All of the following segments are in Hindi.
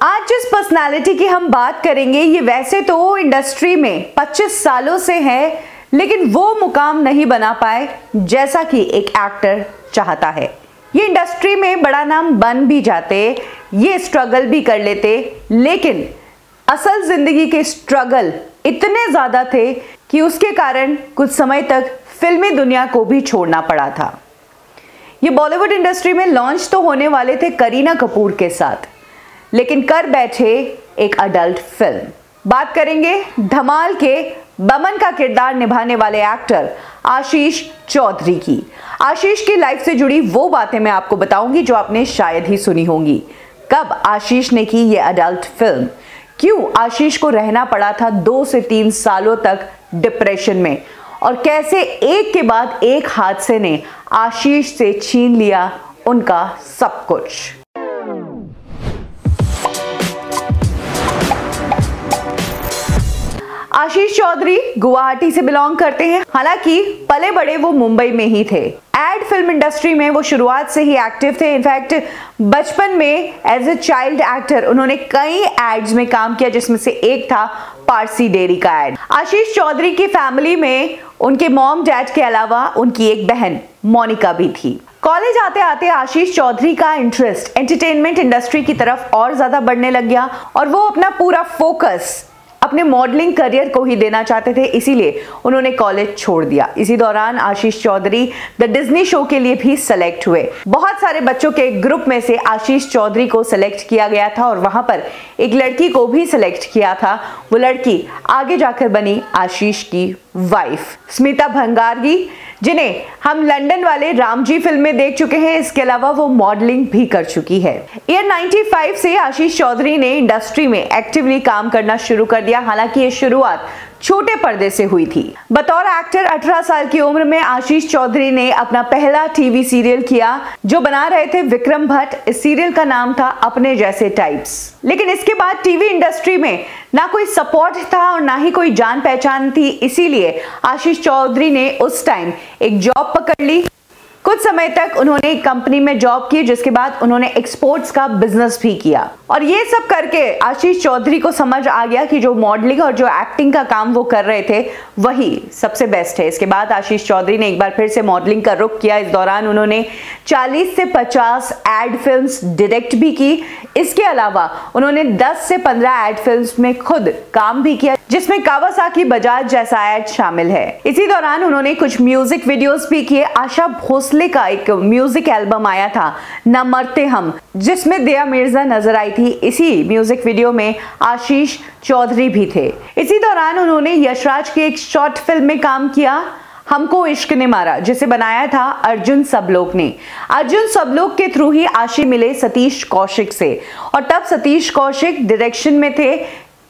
आज जिस पर्सनालिटी की हम बात करेंगे ये वैसे तो इंडस्ट्री में 25 सालों से है, लेकिन वो मुकाम नहीं बना पाए जैसा कि एक एक्टर चाहता है। ये इंडस्ट्री में बड़ा नाम बन भी जाते, ये स्ट्रगल भी कर लेते, लेकिन असल जिंदगी के स्ट्रगल इतने ज्यादा थे कि उसके कारण कुछ समय तक फिल्मी दुनिया को भी छोड़ना पड़ा था। ये बॉलीवुड इंडस्ट्री में लॉन्च तो होने वाले थे करीना कपूर के साथ, लेकिन कर बैठे एक अडल्ट फिल्म। बात करेंगे धमाल के बमन का किरदार निभाने वाले एक्टर आशीष चौधरी की। आशीष की लाइफ से जुड़ी वो बातें मैं आपको बताऊंगी जो आपने शायद ही सुनी होंगी। कब आशीष ने की ये अडल्ट फिल्म, क्यों आशीष को रहना पड़ा था 2 से 3 सालों तक डिप्रेशन में, और कैसे एक के बाद एक हादसे ने आशीष से छीन लिया उनका सब कुछ। आशीष चौधरी गुवाहाटी से बिलोंग करते हैं, हालांकि पले बड़े वो मुंबई में ही थे। एड फिल्म इंडस्ट्री में वो शुरुआत से ही एक्टिव थे। इनफैक्ट बचपन में एज ए चाइल्ड एक्टर उन्होंने कई एड्स में काम किया, जिसमें से एक था पारसी डेयरी का एड। आशीष चौधरी की फैमिली में उनके मॉम डैड के अलावा उनकी एक बहन मोनिका भी थी। कॉलेज आते आते आशीष चौधरी का इंटरेस्ट एंटरटेनमेंट इंडस्ट्री की तरफ और ज्यादा बढ़ने लग गया और वो अपना पूरा फोकस अपने मॉडलिंग करियर को ही देना चाहते थे, इसीलिए उन्होंने कॉलेज छोड़ दिया। इसी दौरान Ashish Chaudhary the Disney show के लिए भी सेलेक्ट हुए। बहुत सारे बच्चों के ग्रुप में से आशीष चौधरी को सेलेक्ट किया गया था और वहां पर एक लड़की को भी सिलेक्ट किया था। वो लड़की आगे जाकर बनी आशीष की वाइफ स्मिता भंगारगी, जिन्हें हम लंदन वाले रामजी फिल्म में देख चुके हैं। इसके अलावा वो मॉडलिंग भी कर चुकी है। ईयर 95 से आशीष चौधरी ने इंडस्ट्री में एक्टिवली काम करना शुरू कर दिया। हालांकि ये शुरुआत छोटे पर्दे से हुई थी। बतौर एक्टर 18 साल की उम्र में आशीष चौधरी ने अपना पहला टीवी सीरियल किया जो बना रहे थे विक्रम भट्ट। इस सीरियल का नाम था अपने जैसे टाइप्स। लेकिन इसके बाद टीवी इंडस्ट्री में ना कोई सपोर्ट था और ना ही कोई जान पहचान थी, इसीलिए आशीष चौधरी ने उस टाइम एक जॉब पकड़ ली। कुछ समय तक उन्होंने एक कंपनी में जॉब की, जिसके बाद उन्होंने एक्सपोर्ट्स का बिजनेस भी किया। और ये सब करके आशीष चौधरी को समझ आ गया कि जो मॉडलिंग और जो एक्टिंग का काम वो कर रहे थे वही सबसे बेस्ट है। इसके बाद आशीष चौधरी ने एक बार फिर से मॉडलिंग का रुख किया। इस दौरान उन्होंने 40 से 50 एड फिल्म्स डायरेक्ट भी की। इसके अलावा उन्होंने 10 से 15 एड फिल्म्स में खुद काम भी किया, जिसमें कावासाकी बजाज जैसा एड शामिल है। इसी दौरान उन्होंने कुछ म्यूजिक वीडियोस भी किए। आशा भोसले का एक म्यूजिक एल्बम आया था न मरते हम, जिसमें दया मिर्जा नजर आई थी। इसी म्यूजिक वीडियो में आशीष चौधरी भी थे। इसी दौरान उन्होंने यशराज की एक शॉर्ट फिल्म में काम किया, हमको इश्क ने मारा, जिसे बनाया था अर्जुन सबलोक ने। अर्जुन सबलोक के थ्रू ही आशीष मिले सतीश कौशिक से, और तब सतीश कौशिक डायरेक्शन में थे,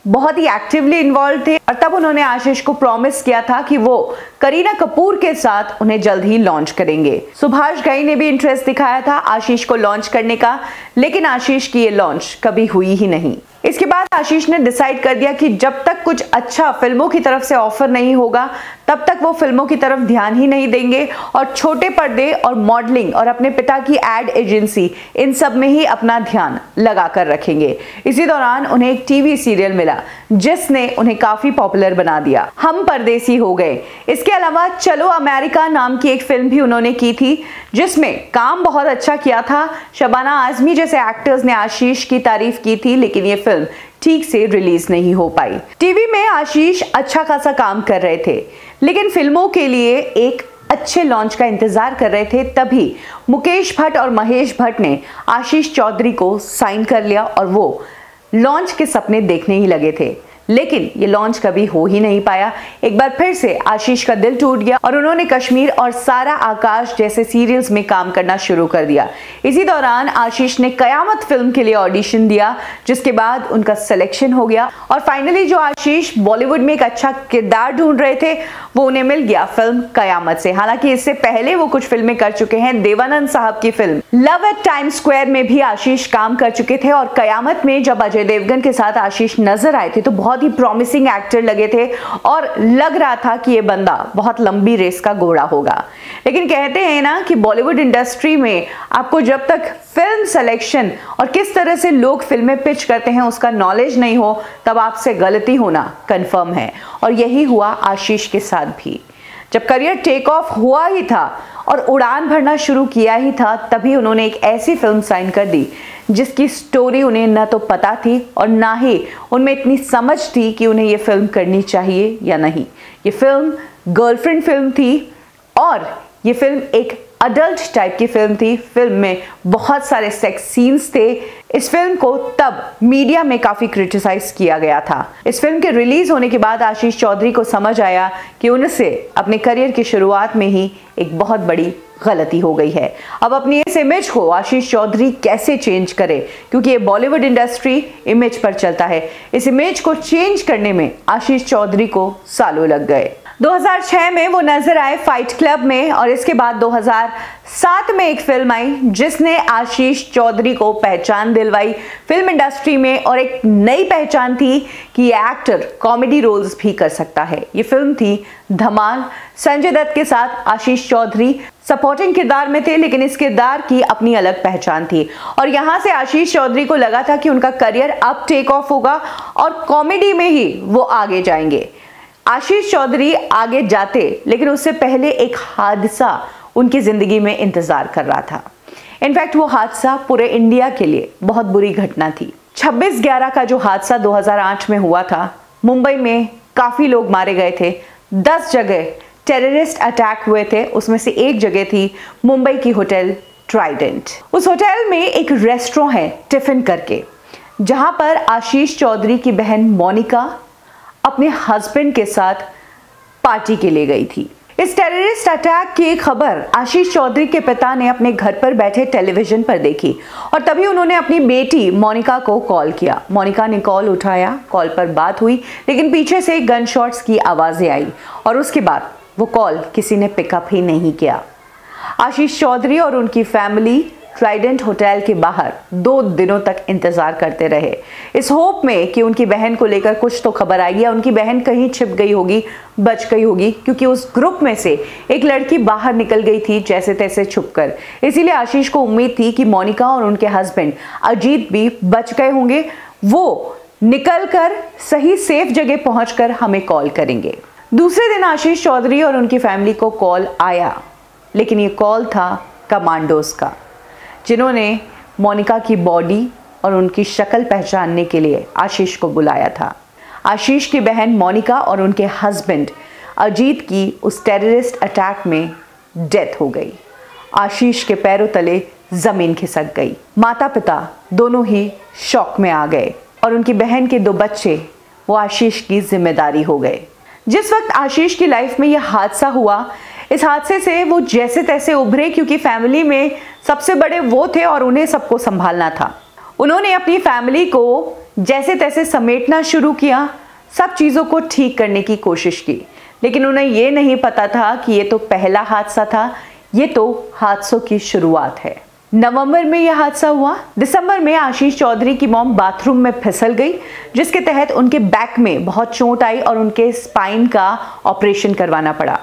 बहुत ही एक्टिवली इन्वॉल्व थे। और तब उन्होंने आशीष को प्रॉमिस किया था कि वो करीना कपूर के साथ उन्हें जल्द ही लॉन्च करेंगे। सुभाष घई ने भी इंटरेस्ट दिखाया था आशीष को लॉन्च करने का, लेकिन आशीष की ये लॉन्च कभी हुई ही नहीं। इसके बाद आशीष ने डिसाइड कर दिया कि जब तक कुछ अच्छा फिल्मों की तरफ से ऑफर नहीं होगा तब तक वो फिल्मों की तरफ ध्यान ही नहीं देंगे और छोटे पर्दे और मॉडलिंग और अपने पिता की एड एजेंसी, इन सब में ही अपना ध्यान लगा कर रखेंगे। इसी दौरान उन्हें एक टीवी सीरियल मिला जिसने उन्हें काफी पॉपुलर बना दिया, हम परदेसी हो गए। इसके अलावा चलो अमेरिका नाम की एक फिल्म भी उन्होंने की थी, जिसमें काम बहुत अच्छा किया था। शबाना आजमी जैसे एक्टर्स ने आशीष की तारीफ की थी, लेकिन ये फिल्म ठीक से रिलीज नहीं हो पाई। टीवी में आशीष अच्छा खासा काम कर रहे थे, लेकिन फिल्मों के लिए एक अच्छे लॉन्च का इंतजार कर रहे थे। तभी मुकेश भट्ट और महेश भट्ट ने आशीष चौधरी को साइन कर लिया और वो लॉन्च के सपने देखने ही लगे थे, लेकिन ये लॉन्च कभी हो ही नहीं पाया। एक बार फिर से आशीष का दिल टूट गया और उन्होंने कश्मीर और सारा आकाश जैसे सीरियल्स में काम करना शुरू कर दिया। इसी दौरान आशीष ने कयामत फिल्म के लिए ऑडिशन दिया, जिसके बाद उनका सिलेक्शन हो गया और फाइनली जो आशीष बॉलीवुड में एक अच्छा किरदार ढूंढ रहे थे वो उन्हें मिल गया फिल्म कयामत से। हालांकि इससे पहले वो कुछ फिल्में कर चुके हैं। देवानंद साहब की film love at times square में भी आशीष काम कर चुके थे और कयामत में जब अजय देवगन के साथ आशीष नजर आए थे तो बहुत बहुत ही प्रॉमिसिंग एक्टर लगे थे और लग रहा था कि ये बंदा बहुत लंबी रेस का घोड़ा होगा। लेकिन कहते हैं ना कि बॉलीवुड इंडस्ट्री में आपको जब तक फिल्म सिलेक्शन और किस तरह से लोग फिल्में पिच करते हैं उसका नॉलेज नहीं हो, तब आपसे गलती होना कंफर्म है। और यही हुआ आशीष के साथ भी। जब करियर टेक ऑफ हुआ ही था और उड़ान भरना शुरू किया ही था, तभी उन्होंने एक ऐसी फिल्म साइन कर दी जिसकी स्टोरी उन्हें न तो पता थी और ना ही उनमें इतनी समझ थी कि उन्हें ये फिल्म करनी चाहिए या नहीं। ये फिल्म गर्लफ्रेंड फिल्म थी और ये फिल्म एक अडल्ट टाइप की फिल्म थी। फिल्म में बहुत सारे सेक्स सीन्स थे। इस फिल्म को तब मीडिया में काफी क्रिटिसाइज किया गया था। इस फिल्म के रिलीज होने के बाद आशीष चौधरी को समझ आया कि उनसे अपने करियर की शुरुआत में ही एक बहुत बड़ी गलती हो गई है। अब अपनी इस इमेज को आशीष चौधरी कैसे चेंज करे, क्योंकि ये बॉलीवुड इंडस्ट्री इमेज पर चलता है। इस इमेज को चेंज करने में आशीष चौधरी को सालों लग गए। 2006 में वो नजर आए फाइट क्लब में और इसके बाद 2007 में एक फिल्म आई जिसने आशीष चौधरी को पहचान दिलवाई फिल्म इंडस्ट्री में, और एक नई पहचान थी कि ये एक्टर कॉमेडी रोल्स भी कर सकता है। ये फिल्म थी धमाल। संजय दत्त के साथ आशीष चौधरी सपोर्टिंग किरदार में थे, लेकिन इस किरदार की अपनी अलग पहचान थी और यहां से आशीष चौधरी को लगा था कि उनका करियर अब टेक ऑफ होगा और कॉमेडी में ही वो आगे जाएंगे। आशीष चौधरी आगे जाते, लेकिन उससे पहले एक हादसा उनकी जिंदगी में इंतजार कर रहा था। इनफैक्ट वो हादसा पूरे इंडिया के लिए बहुत बुरी घटना थी। 26/11 का जो हादसा 2008 में हुआ था, मुंबई में काफी लोग मारे गए थे। 10 जगह टेररिस्ट अटैक हुए थे, उसमें से एक जगह थी मुंबई की होटल ट्राइडेंट। उस होटल में एक रेस्टोरेंट है टिफिन करके, जहां पर आशीष चौधरी की बहन मोनिका अपने हस्बैंड के साथ पार्टी के लिए गई थी। इस टेररिस्ट अटैक की खबर आशीष चौधरी के पिता ने अपने घर पर बैठे टेलीविजन पर देखी और तभी उन्होंने अपनी बेटी मोनिका को कॉल किया। मोनिका ने कॉल उठाया, कॉल पर बात हुई, लेकिन पीछे से गन शॉट्स की आवाजें आई और उसके बाद वो कॉल किसी ने पिकअप ही नहीं किया। आशीष चौधरी और उनकी फैमिली ट्राइडेंट होटल के बाहर 2 दिनों तक इंतजार करते रहे, इस होप में कि उनकी बहन को लेकर कुछ तो खबर आएगी या उनकी बहन कहीं छिप गई होगी, बच गई होगी, क्योंकि उस ग्रुप में से एक लड़की बाहर निकल गई थी जैसे तैसे छुपकर। इसीलिए आशीष को उम्मीद थी कि मोनिका और उनके हस्बैंड अजीत भी बच गए होंगे, वो निकलकर सही सेफ जगह पहुंचकर हमें कॉल करेंगे। दूसरे दिन आशीष चौधरी और उनकी फैमिली को कॉल आया, लेकिन ये कॉल था कमांडोज का, जिन्होंने मोनिका की बॉडी और उनकी शक्ल पहचानने के लिए आशीष को बुलाया था। आशीष की बहन मोनिका और उनके हस्बैंड अजीत की उस टेररिस्ट अटैक में डेथ हो गई। आशीष के पैरों तले जमीन खिसक गई। माता पिता दोनों ही शॉक में आ गए और उनकी बहन के 2 बच्चे वो आशीष की जिम्मेदारी हो गए। जिस वक्त आशीष की लाइफ में यह हादसा हुआ, इस हादसे से वो जैसे तैसे उभरे, क्योंकि फैमिली में सबसे बड़े वो थे और उन्हें सबको संभालना था। उन्होंने अपनी फैमिली को जैसे तैसे समेटना शुरू किया, सब चीज़ों को ठीक करने की कोशिश की, लेकिन उन्हें ये नहीं पता था कि ये तो पहला हादसा था, ये तो हादसों की शुरुआत है। नवंबर में यह हादसा हुआ। दिसंबर में आशीष चौधरी की मॉम बाथरूम में फिसल गई, जिसके तहत उनके बैक में बहुत चोट आई और उनके स्पाइन का ऑपरेशन करवाना पड़ा।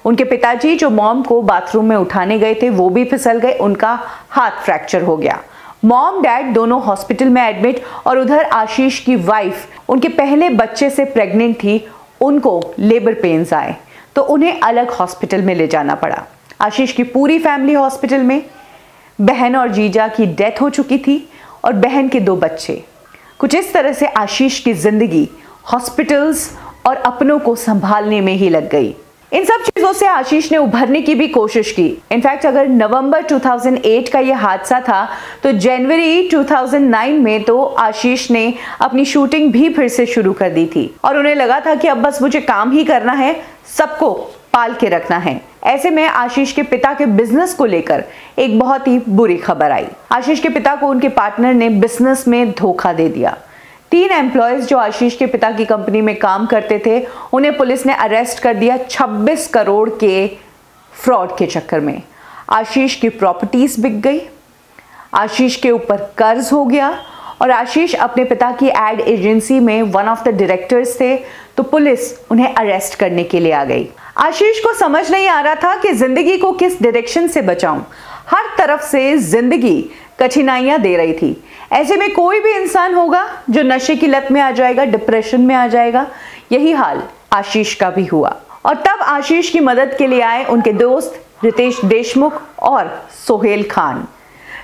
उनके पिताजी जो मॉम को बाथरूम में उठाने गए थे, वो भी फिसल गए, उनका हाथ फ्रैक्चर हो गया। मॉम डैड दोनों हॉस्पिटल में एडमिट और उधर आशीष की वाइफ उनके पहले बच्चे से प्रेग्नेंट थी, उनको लेबर पेन्स आए तो उन्हें अलग हॉस्पिटल में ले जाना पड़ा। आशीष की पूरी फैमिली हॉस्पिटल में, बहन और जीजा की डेथ हो चुकी थी और बहन के 2 बच्चे। कुछ इस तरह से आशीष की जिंदगी हॉस्पिटल्स और अपनों को संभालने में ही लग गई। इन सब चीजों से आशीष ने उभरने की भी कोशिश की। इनफैक्ट अगर नवंबर 2008 का यह हादसा था, तो जनवरी 2009 में तो आशीष ने अपनी शूटिंग भी फिर से शुरू कर दी थी और उन्हें लगा था कि अब बस मुझे काम ही करना है, सबको पाल के रखना है। ऐसे में आशीष के पिता के बिजनेस को लेकर एक बहुत ही बुरी खबर आई। आशीष के पिता को उनके पार्टनर ने बिजनेस में धोखा दे दिया। 3 एम्प्लॉयज जो आशीष के पिता की कंपनी में काम करते थे, उन्हें पुलिस ने अरेस्ट कर दिया 26 करोड़ के फ्रॉड के चक्कर में। आशीष की प्रॉपर्टीज बिक गई, आशीष के ऊपर कर्ज हो गया और आशीष अपने पिता की एड एजेंसी में वन ऑफ द डायरेक्टर्स थे, तो पुलिस उन्हें अरेस्ट करने के लिए आ गई। आशीष को समझ नहीं आ रहा था कि जिंदगी को किस डायरेक्शन से बचाऊं। हर तरफ से जिंदगी कठिनाइयां दे रही थी। ऐसे में कोई भी इंसान होगा जो नशे की लत में आ जाएगा, डिप्रेशन में आ जाएगा। यही हाल आशीष का भी हुआ और तब आशीष की मदद के लिए आए उनके दोस्त रितेश देशमुख और सोहेल खान।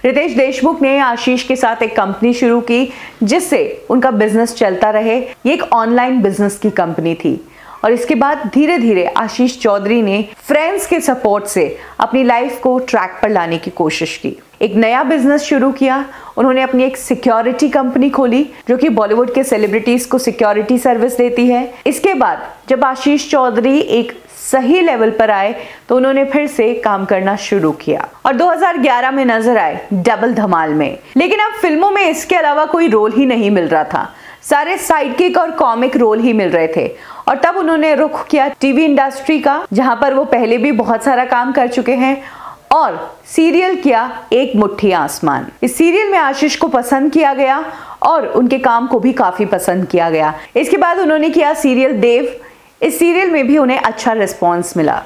रितेश देशमुख ने आशीष के साथ एक कंपनी शुरू की जिससे उनका बिजनेस चलता रहे। ये एक ऑनलाइन बिजनेस की कंपनी थी और इसके बाद धीरे धीरे आशीष चौधरी ने फ्रेंड्स के सपोर्ट से अपनी लाइफ को ट्रैक पर लाने की कोशिश की। एक नया बिजनेस शुरू किया। उन्होंने अपनी एक सिक्योरिटी कंपनी खोली जो कि बॉलीवुड के सेलिब्रिटीज को सिक्योरिटी सर्विस देती है। इसके बाद जब आशीष चौधरी एक सही लेवल पर आए तो उन्होंने फिर से काम करना शुरू किया और 2011 में नजर आए डबल धमाल में। लेकिन अब फिल्मों में इसके अलावा कोई रोल ही नहीं मिल रहा था, सारे साइडकिक और कॉमिक रोल ही मिल रहे थे। और तब उन्होंने रुख किया टीवी इंडस्ट्री का, जहां पर वो पहले भी बहुत सारा काम कर चुके हैं, और सीरियल किया एक मुट्ठी आसमान। इस सीरियल में आशीष को पसंद किया गया और उनके काम को भी काफी पसंद किया गया। इसके बाद उन्होंने किया सीरियल देव। इस सीरियल में भी उन्हें अच्छा रिस्पॉन्स मिला।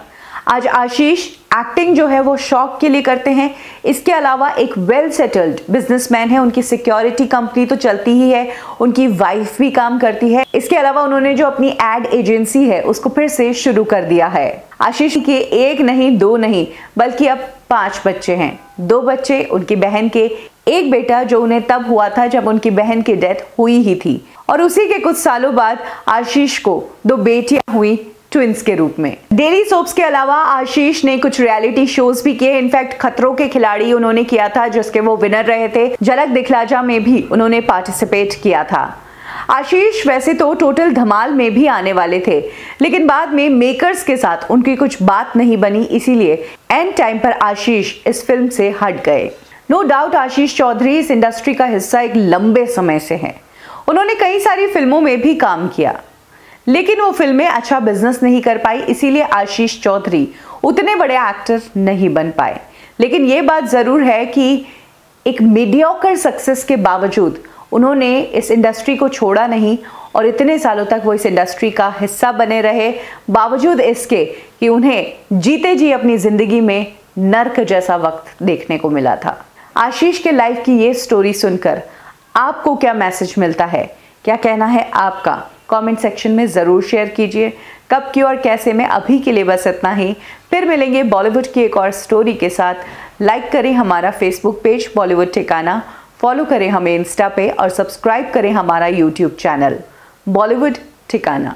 आज आशीष एक्टिंग जो है वो शौक के लिए करते हैं। इसके अलावा एक वेल सेटल्ड बिजनेसमैन है, उनकी सिक्योरिटी कंपनी तो चलती ही है, उनकी वाइफ भी काम करती है। इसके अलावा उन्होंने जो अपनी एड एजेंसी है उसको फिर से शुरू कर दिया है। आशीष के एक नहीं, दो नहीं, बल्कि अब 5 बच्चे हैं। 2 बच्चे उनकी बहन के, एक बेटा जो उन्हें तब हुआ था जब उनकी बहन की डेथ हुई ही थी, और उसी के कुछ सालों बाद आशीष को 2 बेटियां हुई ट्विंस के रूप में। डेली सोप्स के अलावा आशीष ने कुछ रियलिटी शोज भी किए। इनफैक्ट खतरों के खिलाड़ी उन्होंने किया था जिसके वो विनर रहे थे। झलक दिखला जा में भी उन्होंने पार्टिसिपेट किया था। आशीष वैसे तो टोटल धमाल में भी आने वाले थे, लेकिन बाद में मेकर्स के साथ उनकी कुछ बात नहीं बनी, इसीलिए एंड टाइम पर आशीष इस फिल्म से हट गए। नो डाउट आशीष चौधरी इस इंडस्ट्री का हिस्सा एक लंबे समय से हैं। उन्होंने कई सारी फिल्मों में भी काम किया, लेकिन वो फिल्में अच्छा बिजनेस नहीं कर पाई, इसीलिए आशीष चौधरी उतने बड़े एक्टर नहीं बन पाए। लेकिन ये बात जरूर है कि एक मीडियोकर सक्सेस के बावजूद उन्होंने इस इंडस्ट्री को छोड़ा नहीं और इतने सालों तक वो इस इंडस्ट्री का हिस्सा बने रहे, बावजूद इसके कि उन्हें जीते जी अपनी जिंदगी में नर्क जैसा वक्त देखने को मिला था। आशीष के लाइफ की ये स्टोरी सुनकर आपको क्या मैसेज मिलता है, क्या कहना है आपका, कमेंट सेक्शन में ज़रूर शेयर कीजिए। कब, क्यों और कैसे में अभी के लिए बस इतना ही। फिर मिलेंगे बॉलीवुड की एक और स्टोरी के साथ। लाइक करें हमारा फेसबुक पेज बॉलीवुड ठिकाना, फॉलो करें हमें इंस्टा पे और सब्सक्राइब करें हमारा यूट्यूब चैनल बॉलीवुड ठिकाना।